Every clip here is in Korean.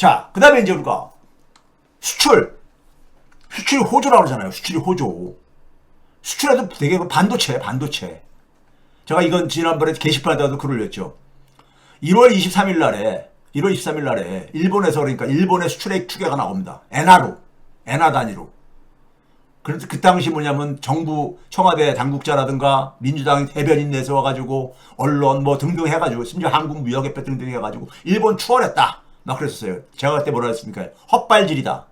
자, 그 다음에 이제 우리가 수출이 호조라고 그러잖아요. 수출이 호조. 수출에도 되게 반도체. 제가 이건 지난번에 게시판에다도 글을 올렸죠. 1월 23일 날에 일본에서 그러니까 일본의 수출액 추계가 나옵니다. 엔화 단위로. 그래서 그 당시 뭐냐면 정부 청와대 당국자라든가 민주당 대변인 내서 와가지고 언론 뭐 등등 해가지고 심지어 한국무역협회 등등 해가지고 일본 추월했다 막 그랬었어요. 제가 그때 뭐라 했습니까? 헛발질이다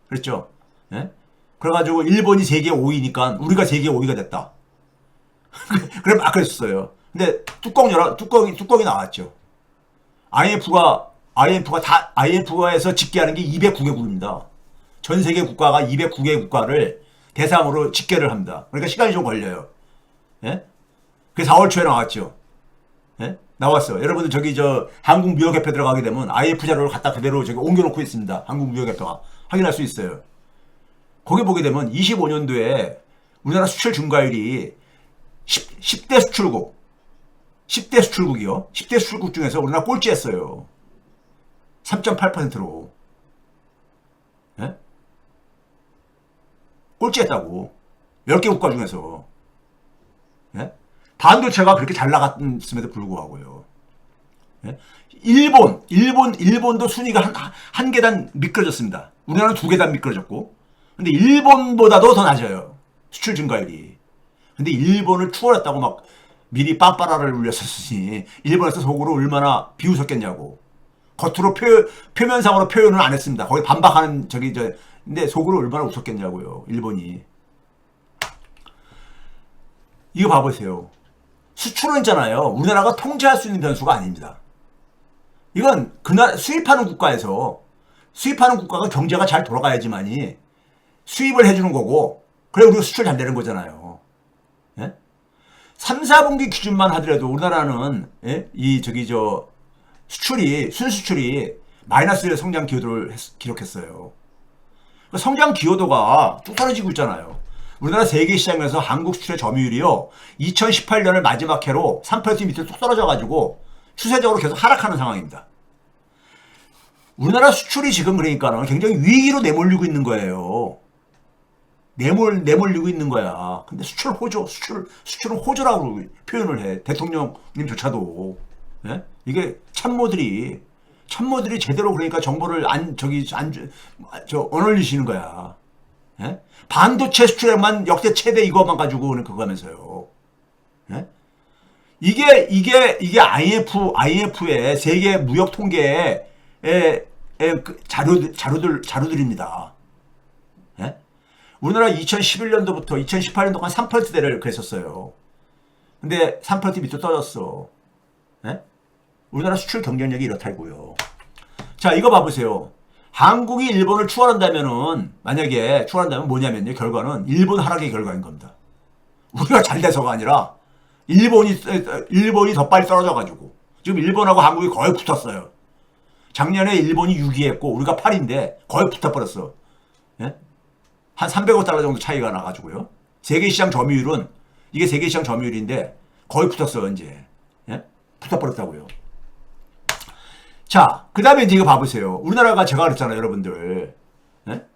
그랬죠. 예? 그래가지고 일본이 세계 5위니까 우리가 세계 5위가 됐다. 그래 막 그랬었어요. 근데 뚜껑이 나왔죠. IMF에서 집계하는 게 209개국입니다. 전 세계 국가가 209개 국가를 대상으로 집계를 합니다. 그러니까 시간이 좀 걸려요. 예? 그게 4월 초에 나왔죠. 예? 나왔어. 여러분들 한국무역협회 들어가게 되면 IF 자료를 갖다 그대로 옮겨놓고 있습니다. 한국무역협회가 확인할 수 있어요. 거기 보게 되면 25년도에 우리나라 수출 증가율이 10대 수출국이요. 10대 수출국 중에서 우리나라 꼴찌했어요. 3.8%로. 예? 꼴찌했다고. 10개 국가 중에서. 예? 반도체가 그렇게 잘 나갔음에도 불구하고요. 예? 일본도 순위가 한 계단 미끄러졌습니다. 우리나라는 두 계단 미끄러졌고. 근데 일본보다도 더 낮아요. 수출 증가율이. 근데 일본을 추월했다고 막 미리 빰빠라를 울렸었으니 일본에서 속으로 얼마나 비웃었겠냐고. 겉으로 표면상으로 표현을 안 했습니다. 거기 반박하는 근데 속으로 얼마나 웃었겠냐고요. 일본이. 이거 봐보세요. 수출은 있잖아요. 우리나라가 통제할 수 있는 변수가 아닙니다. 이건 수입하는 국가가 경제가 잘 돌아가야지만이 수입을 해주는 거고, 그래 우리가 수출 잘 되는 거잖아요. 예? 3, 4분기 기준만 하더라도 우리나라는 순수출이 마이너스의 성장 기여도를 기록했어요. 성장 기여도가 쭉 떨어지고 있잖아요. 우리나라 세계 시장에서 한국 수출의 점유율이요, 2018년을 마지막 해로 3% 밑으로 뚝 떨어져가지고 추세적으로 계속 하락하는 상황입니다. 우리나라 수출이 지금 그러니까는 굉장히 위기로 내몰리고 있는 거예요. 내몰리고 있는 거야. 근데 수출은 호조라고 표현을 해. 대통령님조차도. 예? 이게 참모들이 제대로 그러니까 정보를 어널리시는 거야. 예? 반도체 수출액만 역대 최대 이거만 가지고 그거 하면서요. 예? 이게 IMF의 세계 무역 통계의 자료들입니다. 예? 우리나라 2011년도부터 2018년도까지 3%대를 그랬었어요. 근데 3% 밑으로 떨어졌어. 예? 우리나라 수출 경쟁력이 이렇다고요. 자, 이거 봐보세요. 한국이 일본을 만약에 추월한다면 뭐냐면요. 결과는 일본 하락의 결과인 겁니다. 우리가 잘 돼서가 아니라 일본이 더 빨리 떨어져가지고 지금 일본하고 한국이 거의 붙었어요. 작년에 일본이 6위 했고 우리가 8위인데 거의 붙어버렸어. 예? 한 300억 달러 정도 차이가 나가지고요. 세계시장 점유율은 이게 세계시장 점유율인데 거의 붙었어요. 이제. 예? 붙어버렸다고요. 자, 그 다음에 이제 이거 봐보세요. 우리나라가 제가 그랬잖아요. 여러분들. 예?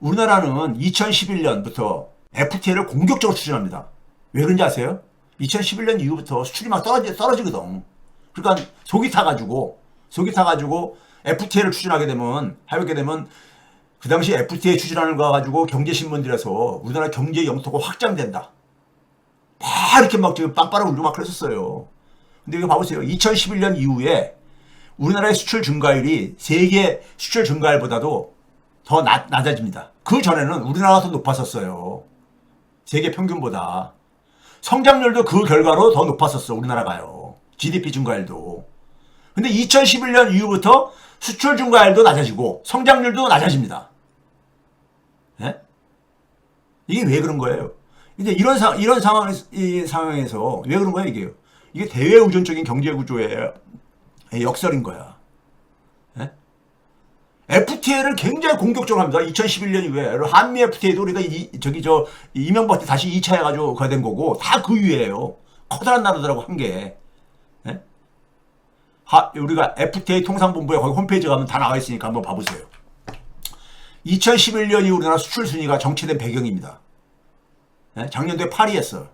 우리나라는 2011년부터 FTA를 공격적으로 추진합니다. 왜 그런지 아세요? 2011년 이후부터 수출이 막 떨어지거든. 그러니까 속이 타가지고 FTA를 추진하게 되면 그 당시 FTA 추진하는 거 가지고 경제신문들에서 우리나라 경제 영토가 확장된다. 막 이렇게 막 지금 빵빠라 울고 막 그랬었어요. 근데 이거 봐보세요. 2011년 이후에 우리나라의 수출 증가율이 세계 수출 증가율보다도 더 낮아집니다. 그 전에는 우리나라가 더 높았었어요. 세계 평균보다. 성장률도 그 결과로 더 높았었어. 우리나라가요. GDP 증가율도. 근데 2011년 이후부터 수출 증가율도 낮아지고 성장률도 낮아집니다. 예? 이게 왜 그런 거예요? 이제 이런 상황에서 왜 그런 거예요, 이게요? 이게 대외 의존적인 경제 구조의 역설인 거야. 예? FTA를 굉장히 공격적으로 합니다. 2011년 이후에 한미 FTA도 우리가 이명박 때 다시 2차 해가지고 그가 된 거고 다 그 이후에요. 커다란 나라들하고 한 게. 예? 우리가 FTA 통상본부에 거기 홈페이지 가면 다 나와 있으니까 한번 봐보세요. 2011년 이후 우리나라 수출 순위가 정체된 배경입니다. 네? 작년도에 8위였어.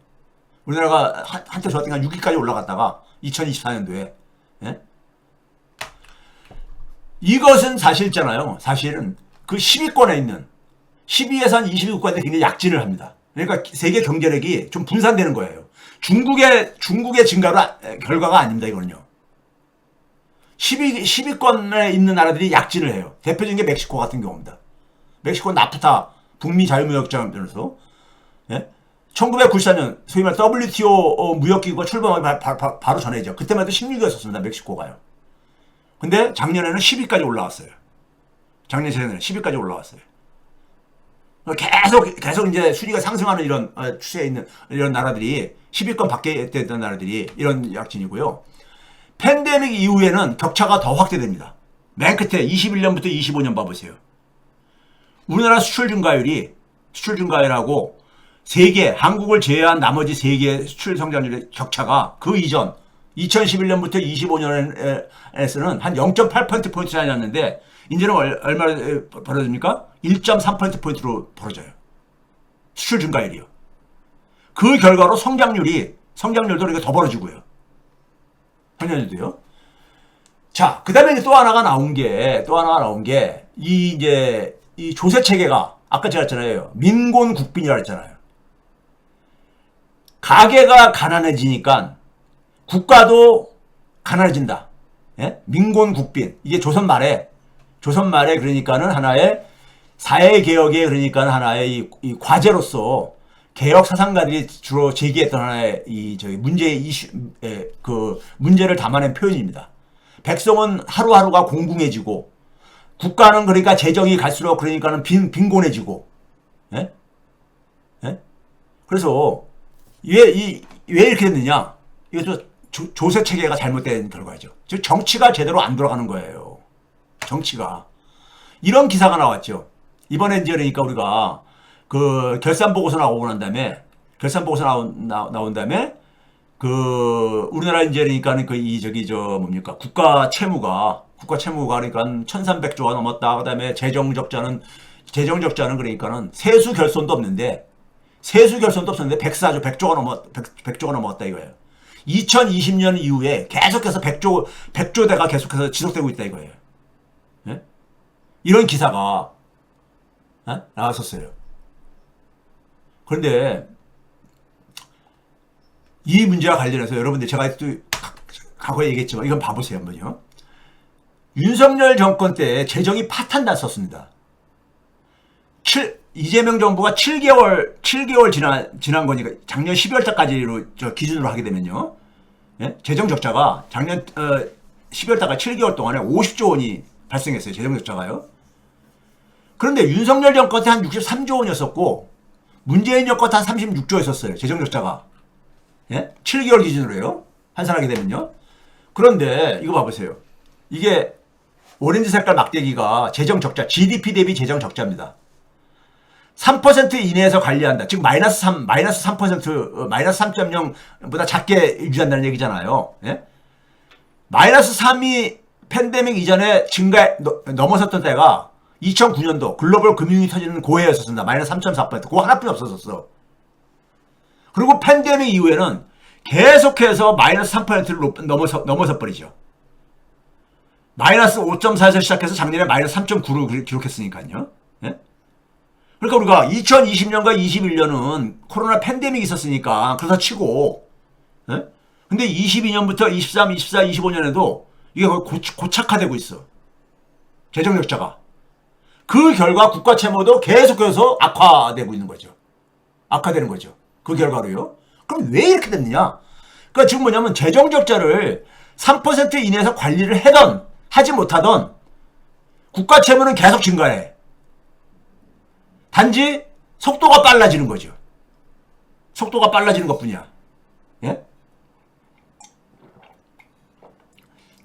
우리나라가 한때 좋았던 게 6위까지 올라갔다가 2024년도에 네? 이것은 사실잖아요. 사실은 그 10위권에 있는 10위에서 한 20위권에 굉장히 약진을 합니다. 그러니까 세계 경제력이 좀 분산되는 거예요. 중국의 결과가 아닙니다. 이거는요. 10위권에 있는 나라들이 약진을 해요. 대표적인 게 멕시코 같은 경우입니다. 멕시코 나프타 북미 자유무역장면에서 예? 1994년 소위 말 WTO 무역기구가 출범하기 바로 전에죠. 그때만 해도 16위였었습니다. 멕시코가요. 근데 작년에는 10위까지 올라왔어요. 작년 재작년에 10위까지 올라왔어요. 계속 이제 순위가 상승하는 이런 추세에 있는 이런 나라들이 10위권 밖에 됐던 나라들이 이런 약진이고요. 팬데믹 이후에는 격차가 더 확대됩니다. 맨 끝에 21년부터 25년 봐보세요. 우리나라 수출 증가율하고 세계, 한국을 제외한 나머지 세계의 수출 성장률의 격차가 그 이전 2011년부터 25년에서는 한 0.8%포인트 차이 났는데 이제는 얼마나 벌어집니까? 1.3%포인트로 벌어져요. 수출 증가율이요. 그 결과로 성장률도 이렇게 더 벌어지고요. 성장률도요. 자, 그 다음에 또 하나가 나온 게, 이 조세 체계가, 아까 제가 했잖아요. 민곤국빈이라고 했잖아요. 가계가 가난해지니까 국가도 가난해진다. 예? 민곤국빈. 이게 조선 말에 그러니까는 하나의 사회개혁에 그러니까는 하나의 이 과제로서 개혁 사상가들이 주로 제기했던 하나의 문제를 담아낸 표현입니다. 백성은 하루하루가 공공해지고 국가는 그러니까 재정이 갈수록 그러니까는 빈곤해지고, 예? 예? 그래서 왜 이렇게 됐느냐? 이것도 조세 체계가 잘못된 결과죠. 즉 정치가 제대로 안 돌아가는 거예요. 정치가. 이런 기사가 나왔죠. 이번에 이제 그러니까 우리가 그 결산 보고서 나오고 난 다음에 나온 다음에 그 우리나라 이제 그러니까 뭡니까? 국가 채무가 그러니까 1,300조가 넘었다. 그다음에 재정 적자는 그러니까는 세수 결손도 없었는데 100조가 넘었다 이거예요. 2020년 이후에 계속해서 100조대가 계속해서 지속되고 있다 이거예요. 예? 이런 기사가 나왔었어요. 그런데 이 문제와 관련해서 여러분들 제가 또 과거에 얘기했지만 이건 봐보세요 한번요. 윤석열 정권 때 재정이 파탄 났었습니다. 이재명 정부가 7개월 지난 거니까 작년 12월 달까지로 기준으로 하게 되면요. 예? 재정 적자가 작년 12월 달까지 7개월 동안에 50조 원이 발생했어요. 재정 적자가요. 그런데 윤석열 정권 때 한 63조 원이었었고 문재인 정권 때 한 36조였었어요. 재정 적자가. 예? 7개월 기준으로요. 환산하게 되면요. 그런데 이거 봐보세요. 이게 오렌지 색깔 막대기가 재정 적자, GDP 대비 재정 적자입니다. 3% 이내에서 관리한다. 즉 마이너스 3%, 마이너스 3.0보다 작게 유지한다는 얘기잖아요. 예? 마이너스 3이 팬데믹 이전에 넘어섰던 때가 2009년도 글로벌 금융이 터지는 고해였었습니다. 마이너스 3.4%. 그거 하나뿐이 없었어. 그리고 팬데믹 이후에는 계속해서 마이너스 3%를 넘어서 버리죠. 마이너스 5.4에서 시작해서 작년에 마이너스 3.9를 기록했으니까요. 예? 그러니까 우리가 2020년과 21년은 코로나 팬데믹이 있었으니까 그래서 치고, 예? 근데 22년부터 23, 24, 25년에도 이게 거의 고착화되고 있어. 재정 적자가. 그 결과 국가 채무도 계속해서 악화되는 거죠. 그 결과로요. 그럼 왜 이렇게 됐느냐? 그러니까 지금 뭐냐면 재정 적자를 3% 이내에서 관리를 하지 못하던 국가 채무는 계속 증가해. 단지 속도가 빨라지는 거죠. 속도가 빨라지는 것뿐이야. 예?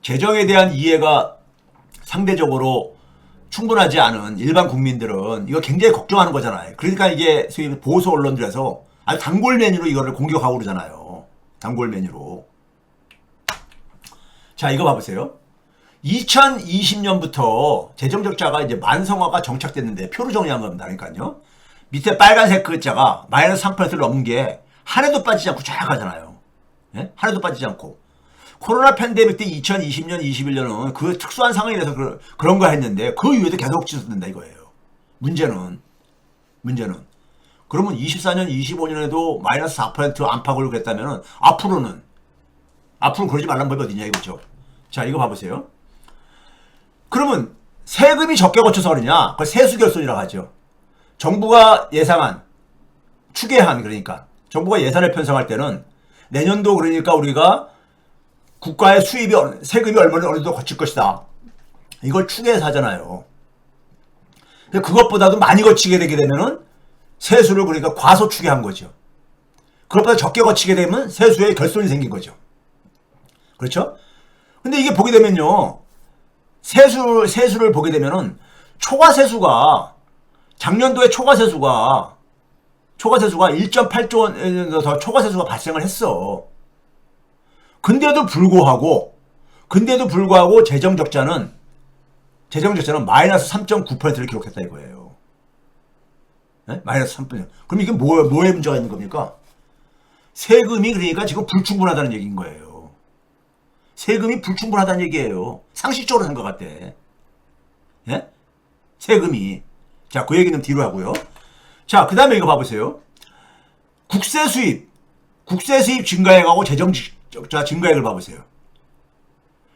재정에 대한 이해가 상대적으로 충분하지 않은 일반 국민들은 이거 굉장히 걱정하는 거잖아요. 그러니까 이게 소위 보수 언론들에서 아주 단골 메뉴로 이거를 공격하고 그러잖아요. 단골 메뉴로. 자, 이거 봐보세요. 2020년부터 재정적자가 이제 만성화가 정착됐는데 표로 정리한 겁니다. 그러니까요. 밑에 빨간색 글자가 마이너스 3%를 넘은 게 한 해도 빠지지 않고 쫙 가잖아요. 예? 한 해도 빠지지 않고. 코로나 팬데믹 때 2020년, 21년은 그 특수한 상황이라서 그런 거 했는데 그 이후에도 계속 치솟는다 이거예요. 문제는. 그러면 24년, 25년에도 마이너스 4% 안팎을 그랬다면 앞으로 그러지 말란 법이 어디냐 이거죠. 자, 이거 봐보세요. 그러면 세금이 적게 거쳐서 그러냐? 그걸 세수결손이라고 하죠. 정부가 예상한, 추계한, 그러니까 정부가 예산을 편성할 때는 내년도 그러니까 우리가 국가의 수입이 세금이 어느 정도 거칠 것이다. 이걸 추계해서 하잖아요. 그것보다도 많이 거치게 되게 되면은 세수를 그러니까 과소 추계한 거죠. 그것보다 적게 거치게 되면 세수에 결손이 생긴 거죠. 그렇죠? 근데 이게 보게 되면요. 세수를 보게 되면은 초과세수가 작년도에 초과세수가 1.8조 원 더 초과세수가 발생을 했어. 근데도 불구하고 재정적자는 마이너스 3.9%를 기록했다 이거예요. 네? 마이너스 3%. 그럼 이게 뭐에 문제가 있는 겁니까? 세금이 그러니까 지금 불충분하다는 얘기인 거예요. 세금이 불충분하다는 얘기예요. 상식적으로 생각할 때. 예? 세금이. 자, 그 얘기는 뒤로 하고요. 자, 그 다음에 이거 봐보세요. 국세 수입 증가액하고 재정적자 증가액을 봐보세요.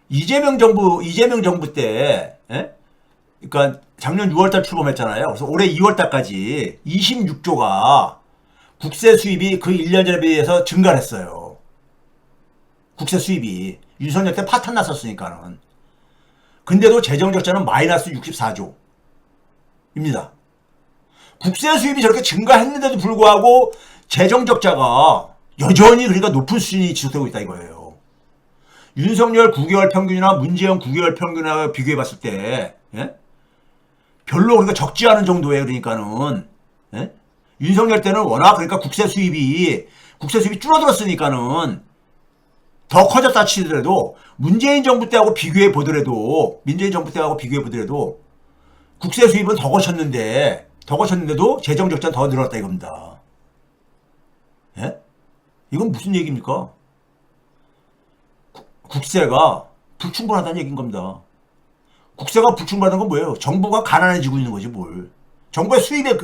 이재명 정부 때, 예? 그러니까 작년 6월달 출범했잖아요. 그래서 올해 2월달까지 26조가 국세 수입이 그 1년 전에 비해서 증가를 했어요. 국세 수입이. 윤석열 때 파탄 났었으니까는. 근데도 재정적자는 마이너스 64조입니다. 국세 수입이 저렇게 증가했는데도 불구하고 재정적자가 여전히 그러니까 높은 수준이 지속되고 있다 이거예요. 윤석열 9개월 평균이나 문재인 9개월 평균이나 비교해 봤을 때, 예? 별로 그러니까 적지 않은 정도에 그러니까는, 예? 윤석열 때는 워낙 그러니까 국세 수입이 줄어들었으니까는 더 커졌다 치더라도 문재인 정부 때하고 비교해 보더라도 국세 수입은 더 거쳤는데도 재정 적자는 더 늘었다 이겁니다. 예? 이건 무슨 얘기입니까? 국세가 불충분하다는 얘기인 겁니다. 국세가 불충분하다는 건 뭐예요? 정부가 가난해지고 있는 거지 뭘. 정부 수입의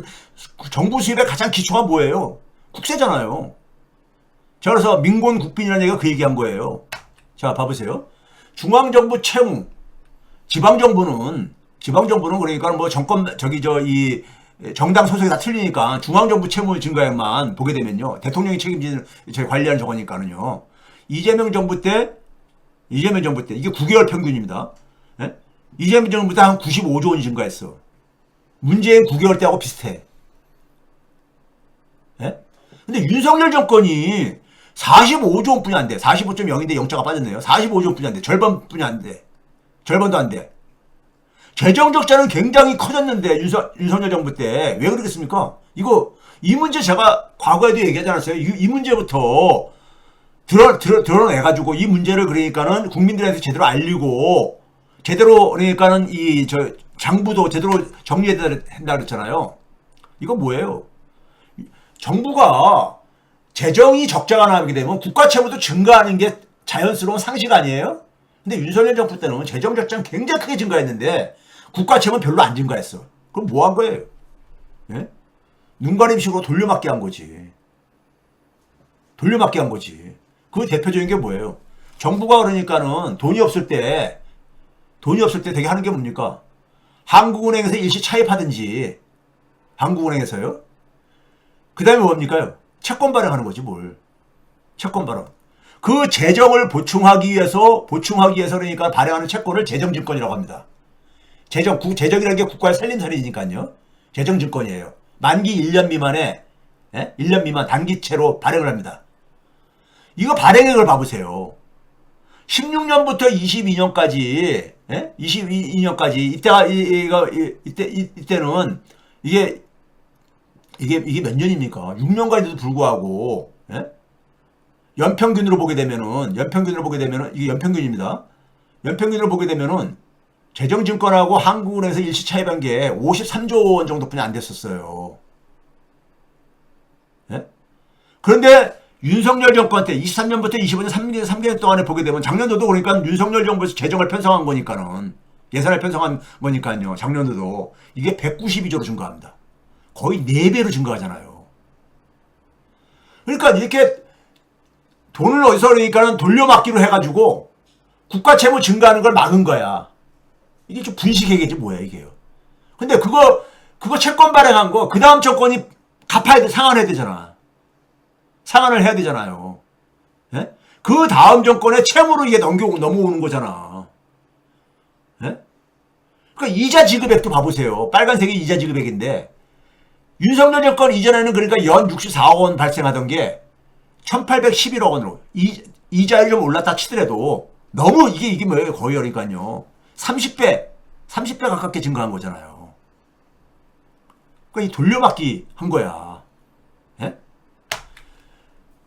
가장 기초가 뭐예요? 국세잖아요. 자, 그래서 민곤국빈이라는 얘기가 그 얘기한 거예요. 자, 봐보세요. 중앙정부 채무, 지방정부는 그러니까 뭐 정당 소속이 다 틀리니까 중앙정부 채무 증가액만 보게 되면요. 대통령이 책임지는, 관리하는 저거니까는요. 이재명 정부 때, 이게 9개월 평균입니다. 예? 이재명 정부 때 한 95조 원이 증가했어. 문재인 9개월 때하고 비슷해. 예? 근데 윤석열 정권이 45조 원뿐이 안 돼. 45.0인데 0자가 빠졌네요. 45조 원뿐이 안 돼. 절반뿐이 안 돼. 절반도 안 돼. 재정 적자는 굉장히 커졌는데 윤석열 정부 때 왜 그러겠습니까? 이 문제 제가 과거에도 얘기하지 않았어요? 이 문제부터 드러내가지고 이 문제를 그러니까는 국민들한테 제대로 알리고 제대로 그러니까는 장부도 제대로 정리해야 된다 그랬잖아요. 이거 뭐예요? 정부가 재정이 적자가 나게 되면 국가 채무도 증가하는 게 자연스러운 상식 아니에요? 근데 윤석열 정부 때는 재정 적자는 굉장히 크게 증가했는데 국가 채무는 별로 안 증가했어. 그럼 뭐 한 거예요? 예? 눈가림식으로 돌려막기 한 거지. 그 대표적인 게 뭐예요? 정부가 그러니까는 돈이 없을 때 되게 하는 게 뭡니까? 한국은행에서 일시 차입하든지, 한국은행에서요? 그 다음에 뭡니까요? 채권 발행하는 거지, 뭘. 채권 발행. 그 재정을 보충하기 위해서 그러니까 발행하는 채권을 재정증권이라고 합니다. 재정이라는 게 국가의 살림살이니까요. 재정증권이에요. 만기 1년 미만에, 1년 미만 단기채로 발행을 합니다. 이거 발행액을 봐보세요. 16년부터 22년까지, 22년까지, 이때는, 이게 몇 년입니까? 6년간에도 불구하고, 연평균으로 보게 되면은, 이게 연평균입니다. 연평균을 보게 되면은 재정증권하고 한국은행에서 일시 차입한 게 53조 원 정도뿐이 안 됐었어요. 예? 그런데 윤석열 정권 때 23년부터 25년 3개년 동안에 보게 되면 작년도도 그러니까 윤석열 정부에서 재정을 편성한 거니까는 예산을 편성한 거니까요. 작년도도 이게 192조로 증가합니다. 거의 4배로 증가하잖아요. 그러니까 이렇게 돈을 어디서 그러니까는 돌려막기로 해가지고 국가 채무 증가하는 걸 막은 거야. 이게 좀 분식회계지 뭐야 이게요. 근데 그거 채권 발행한 거 그 다음 정권이 갚아야 돼. 상환해야 되잖아. 상환을 해야 되잖아요. 예? 그 다음 정권의 채무로 이게 넘어오는 거잖아. 예? 그러니까 이자 지급액도 봐보세요. 빨간색이 이자 지급액인데 윤석열 정권 이전에는 그러니까 연 64억 원 발생하던 게 1811억 원으로 이자율 좀 올랐다 치더라도 너무 이게 뭐예요? 거의 그러니까요. 30배 가깝게 증가한 거잖아요. 그러니까 이 돌려막기 한 거야. 예?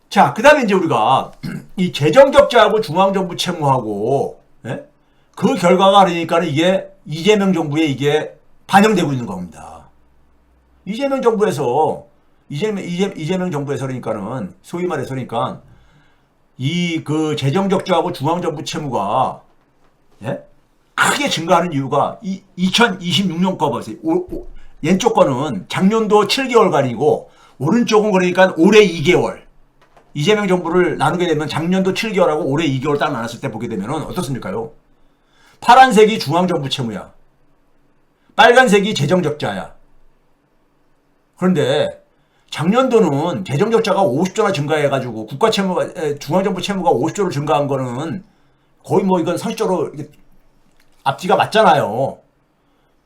자, 그 다음에 이제 우리가 이 재정적자하고 중앙정부 채무하고, 예? 그 결과가 그러니까는 이게 이재명 정부에 이게 반영되고 있는 겁니다. 이재명 정부에서 그러니까는 소위 말해서 그러니까 이 그 재정적자하고 중앙정부 채무가 예? 크게 증가하는 이유가 2026년 거 보세요. 왼쪽 거는 작년도 7개월간이고 오른쪽은 그러니까 올해 2개월. 이재명 정부를 나누게 되면 작년도 7개월하고 올해 2개월 딱 나눴을 때 보게 되면 어떻습니까요? 파란색이 중앙정부 채무야. 빨간색이 재정적자야. 그런데 작년도는 재정적자가 50조나 증가해가지고 국가 채무가 중앙정부 채무가 50조로 증가한 거는 거의 뭐 이건 상식적으로 앞뒤가 맞잖아요.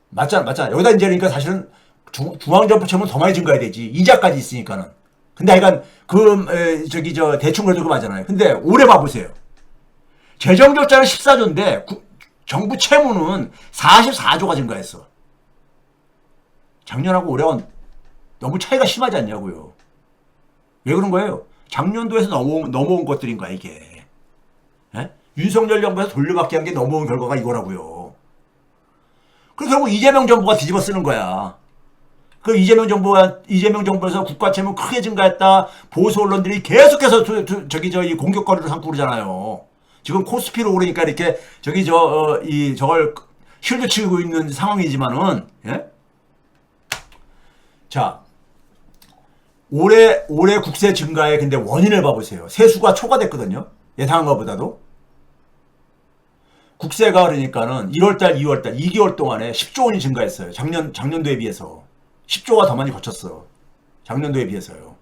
맞잖아. 여기다 이제 그러니까 사실은 중앙정부 채무는 더 많이 증가해야 되지. 이자까지 있으니까는. 근데 하여간 대충 그래도 그 맞잖아요. 근데 올해 봐보세요. 재정적자는 14조인데 정부 채무는 44조가 증가했어. 작년하고 올해는 너무 차이가 심하지 않냐고요. 왜 그런 거예요? 작년도에서 넘어온 것들인 거야 이게. 예? 윤석열 정부에서 돌려받기 한 게 넘어온 결과가 이거라고요. 그래서 결국 이재명 정부가 뒤집어 쓰는 거야. 그 이재명 정부에서 국가 채무 크게 증가했다. 보수 언론들이 계속해서 이 공격거리를 삼고 그러잖아요. 지금 코스피로 오르니까 이렇게 저걸 쉴드 치고 있는 상황이지만은 예? 자, 올해 국세 증가의 근데 원인을 봐보세요. 세수가 초과됐거든요. 예상한 것보다도. 국세가 그러니까는 1월달, 2월달, 2개월 동안에 10조 원이 증가했어요. 작년도에 비해서. 10조가 더 많이 거쳤어. 작년도에 비해서요.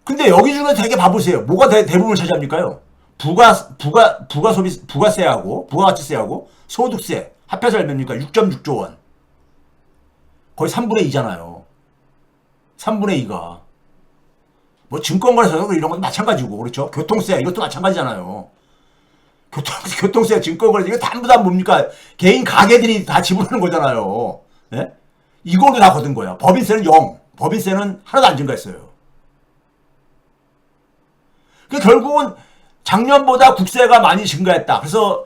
근데 여기 중에 되게 봐보세요. 뭐가 대부분을 차지합니까요? 부가세하고, 부가가치세하고, 소득세. 합해서 얼마입니까? 6.6조 원. 거의 3분의 2잖아요. 3분의 2가. 뭐 증권거래소 이런 것도 마찬가지고, 그렇죠? 교통세, 이것도 마찬가지잖아요. 교통세, 증권거래소, 이거 전부 다 뭡니까? 개인 가게들이 다 지불하는 거잖아요. 예? 이걸로 다 거둔 거야. 법인세는 0. 법인세는 하나도 안 증가했어요. 결국은 작년보다 국세가 많이 증가했다. 그래서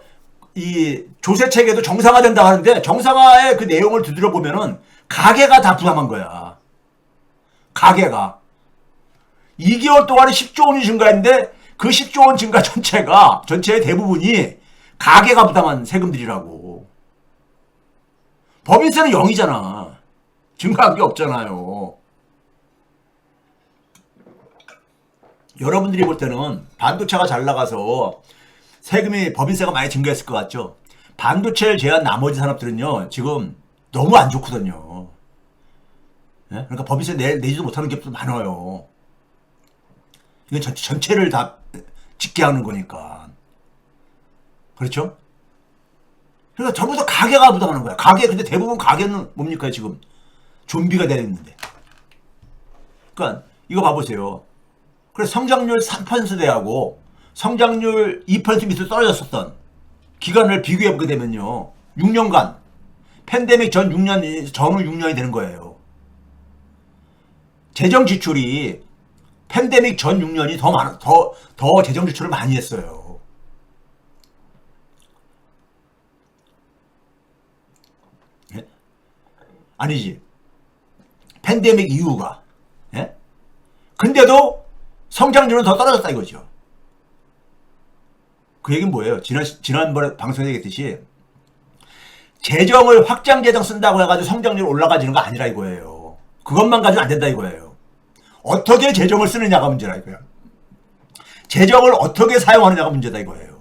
이 조세 체계도 정상화된다 하는데 정상화의 그 내용을 두드려 보면은 가게가 다 부담한 거야. 가게가 2개월 동안에 10조 원이 증가했는데 그 10조 원 증가 전체의 대부분이 가게가 부담한 세금들이라고. 법인세는 0이잖아. 증가한 게 없잖아요. 여러분들이 볼 때는 반도체가 잘 나가서 법인세가 많이 증가했을 것 같죠? 반도체를 제외한 나머지 산업들은요, 지금 너무 안 좋거든요. 네? 그러니까 법인세 내지도 못하는 기업도 많아요. 이건 전체를 다 짓게 하는 거니까. 그렇죠? 그러니까 전부 다 가게가 부담하는 거야. 근데 대부분 가게는 뭡니까, 지금? 좀비가 되어 있는데. 그러니까, 이거 봐보세요. 그래서 성장률 3%대하고 성장률 2% 밑으로 떨어졌었던 기간을 비교해보게 되면요. 6년간, 팬데믹 전후 6년이 되는 거예요. 재정 지출이 팬데믹 전 6년이 더 재정 지출을 많이 했어요. 아니지. 팬데믹 이후가. 예? 근데도 성장률은 더 떨어졌다 이거죠. 그 얘기는 뭐예요? 지난번에 방송에 얘기했듯이 재정을 확장 재정 쓴다고 해가지고 성장률 올라가지는 거 아니라 이거예요. 그것만 가지고 안 된다 이거예요. 어떻게 재정을 쓰느냐가 문제라 이거야. 재정을 어떻게 사용하느냐가 문제다 이거예요.